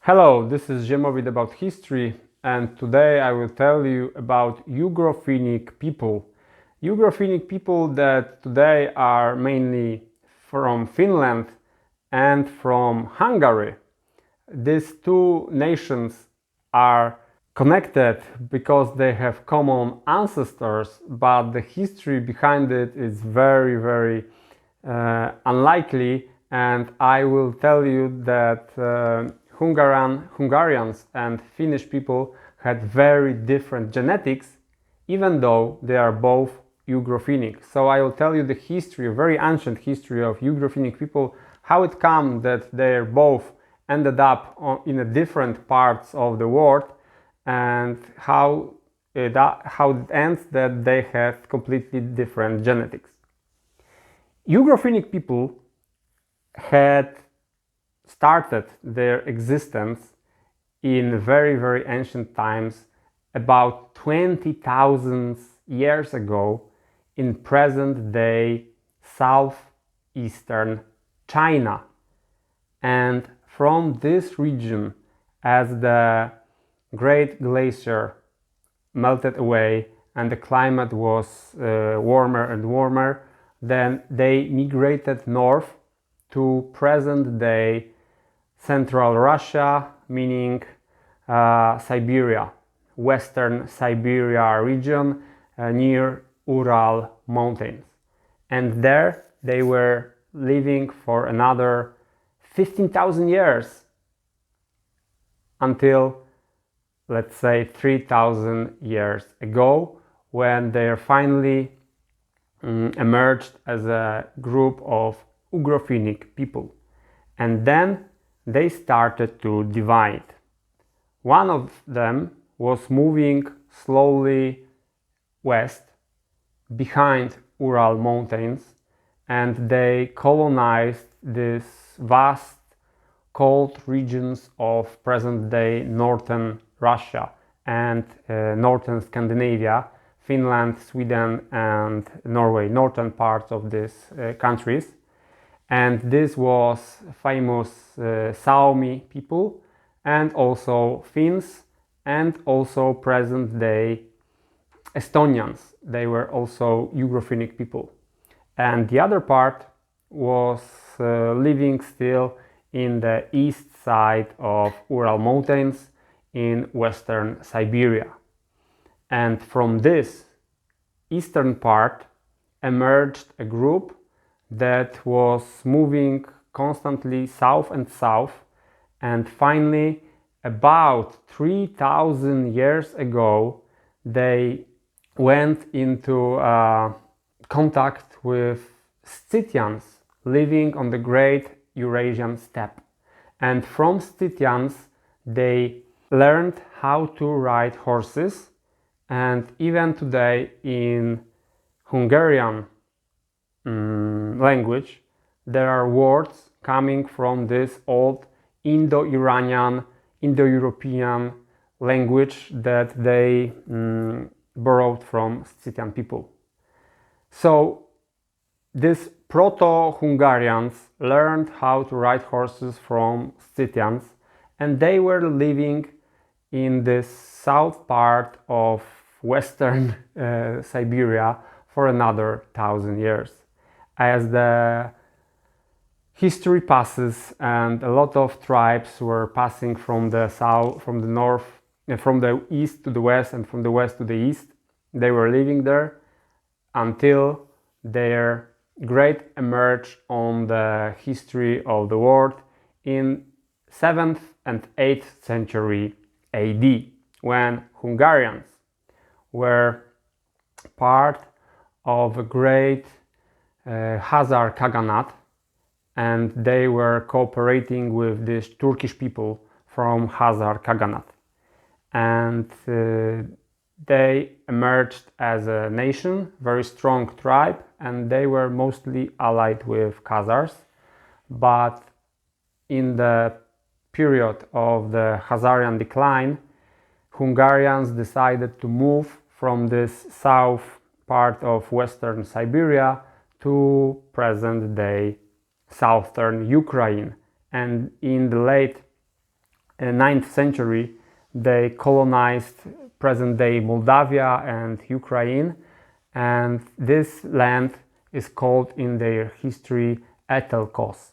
Hello, this is Ziemowit about history, and today I will tell you about Ugrofinic people. Ugrofinic people that today are mainly from Finland and from Hungary. These two nations are connected because they have common ancestors, but the history behind it is very unlikely, and I will tell you that Hungarians and Finnish people had very different genetics, even though they are both Ugrofinic. So I will tell you the history, a very ancient history of Ugrofinic people, how it comes that they both ended up in a different parts of the world, and how it ends that they have completely different genetics. Ugrofinic people had started their existence in very ancient times, about 20,000 years ago, in present day southeastern China. And from this region, as the great glacier melted away and the climate was warmer and warmer, then they migrated north to present day Central Russia, meaning Siberia, Western Siberia region near Ural mountains. And there they were living for another 15,000 years until, let's say, 3,000 years ago, when they finally emerged as a group of Ugrofinic people. And then they started to divide. One of them was moving slowly west behind Ural mountains, and they colonized these vast cold regions of present-day northern Russia and northern Scandinavia, Finland, Sweden and Norway, northern parts of these countries. And this was famous Sami people, and also Finns, and also present-day Estonians. They were also Ugrofinic people. And the other part was living still in the east side of Ural mountains in western Siberia. And from this eastern part emerged a group that was moving constantly south and south, and finally, about 3,000 years ago, they went into contact with Scythians living on the great Eurasian steppe. And from Scythians they learned how to ride horses, and even today in Hungarian language there are words coming from this old Indo-Iranian, Indo-European language that they borrowed from Scythian people. So these proto-Hungarians learned how to ride horses from Scythians, and they were living in this south part of western Siberia for another 1,000 years. As the history passes and a lot of tribes were passing from the south, from the north, from the east to the west, and from the west to the east, they were living there until their great emerge on the history of the world in 7th and 8th century AD, when Hungarians were part of a great Khazar Khaganate, and they were cooperating with these Turkish people from Khazar Khaganate. And they emerged as a nation, very strong tribe, and they were mostly allied with Khazars. But in the period of the Khazarian decline, Hungarians decided to move from this south part of western Siberia to present-day southern Ukraine. And in the late 9th century, they colonized present-day Moldavia and Ukraine, and this land is called in their history Etelkos.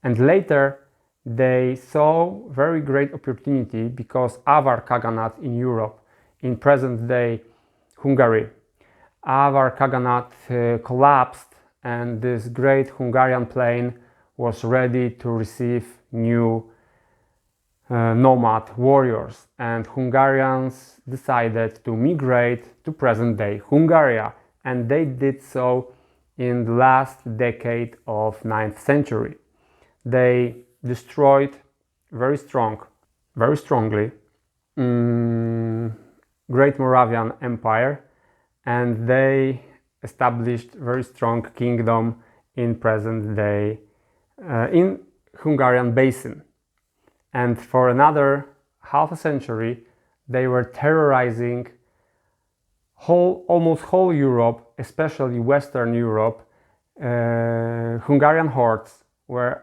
And later they saw very great opportunity because Avar Khaganate in Europe, in present-day Hungary, Avar Khaganate collapsed, and this great Hungarian plain was ready to receive new nomad warriors, and Hungarians decided to migrate to present-day Hungary, and they did so in the last decade of 9th century. They destroyed very strongly Great Moravian Empire, and they established very strong kingdom in present-day in Hungarian Basin. And for another half a century, they were terrorizing almost whole Europe, especially Western Europe. Hungarian hordes were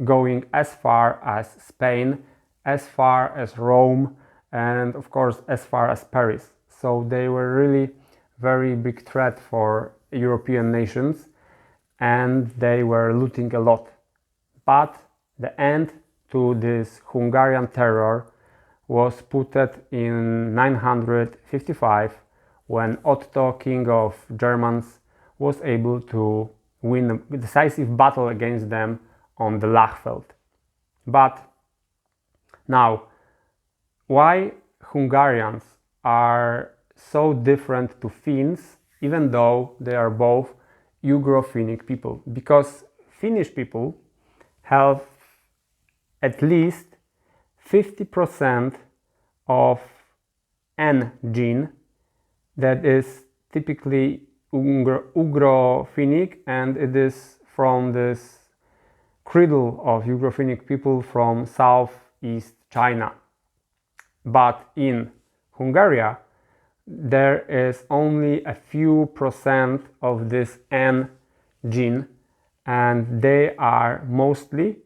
going as far as Spain, as far as Rome, and of course as far as Paris. So they were really very big threat for European nations, and they were looting a lot. But the end to this Hungarian terror was put in 955, when Otto, king of Germans, was able to win a decisive battle against them on the Lachfeld. But now, why Hungarians are so different to Finns, even though they are both Ugro-Finnic people? Because Finnish people have at least 50% of N gene that is typically Ugro-Finnic, and it is from this cradle of Ugro-Finnic people from southeast China. But in Hungary, there is only a few percent of this N gene, and they are mostly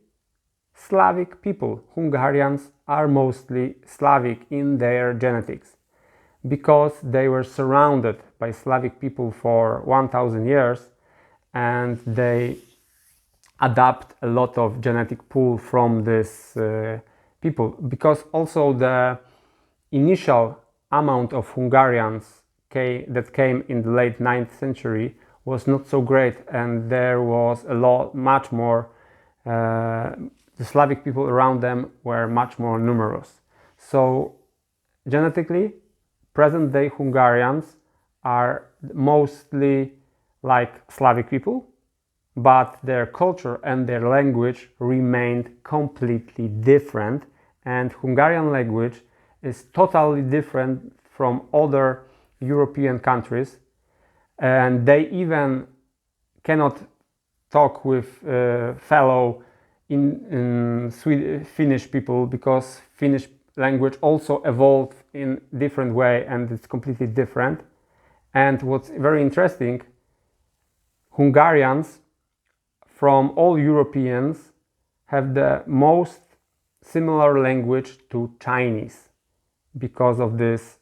Slavic people. Hungarians are mostly Slavic in their genetics, because they were surrounded by Slavic people for 1000 years, and they adapt a lot of genetic pool from this people, because also the initial amount of Hungarians that came in the late 9th century was not so great, and there was much more the Slavic people around them were much more numerous. So genetically, present-day Hungarians are mostly like Slavic people, but their culture and their language remained completely different, and Hungarian language is totally different from other European countries, and they even cannot talk with fellow Finnish people, because Finnish language also evolved in different way, and it's completely different. And what's very interesting, Hungarians from all Europeans have the most similar language to Chinese, because of this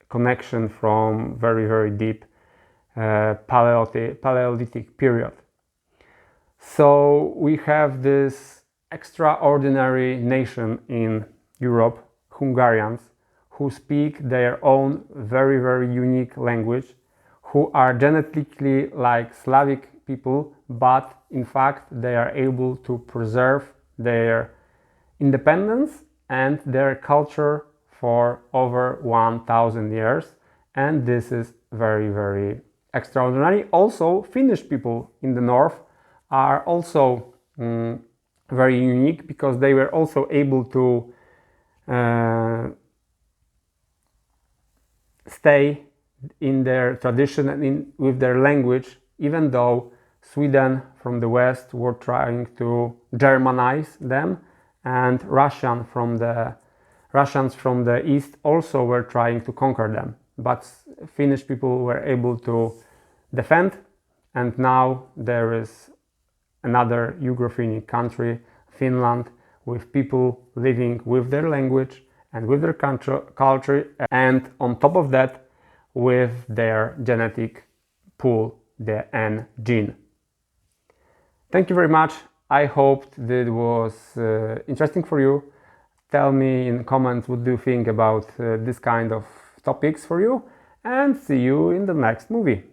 connection from very, very deep Paleolithic period. So we have this extraordinary nation in Europe, Hungarians, who speak their own very, very unique language, who are genetically like Slavic people, but in fact they are able to preserve their independence and their culture for over 1000 years, and this is very, very extraordinary. Also, Finnish people in the north are also very unique, because they were also able to stay in their tradition and with their language, even though Sweden from the west were trying to Germanize them, and Russians from the east also were trying to conquer them. But Finnish people were able to defend, and now there is another Ugro-Finnic country, Finland, with people living with their language and with their culture, and on top of that with their genetic pool, the N gene. Thank you very much. I hoped that was interesting for you. Tell me in comments what do you think about this kind of topics for you, and see you in the next movie.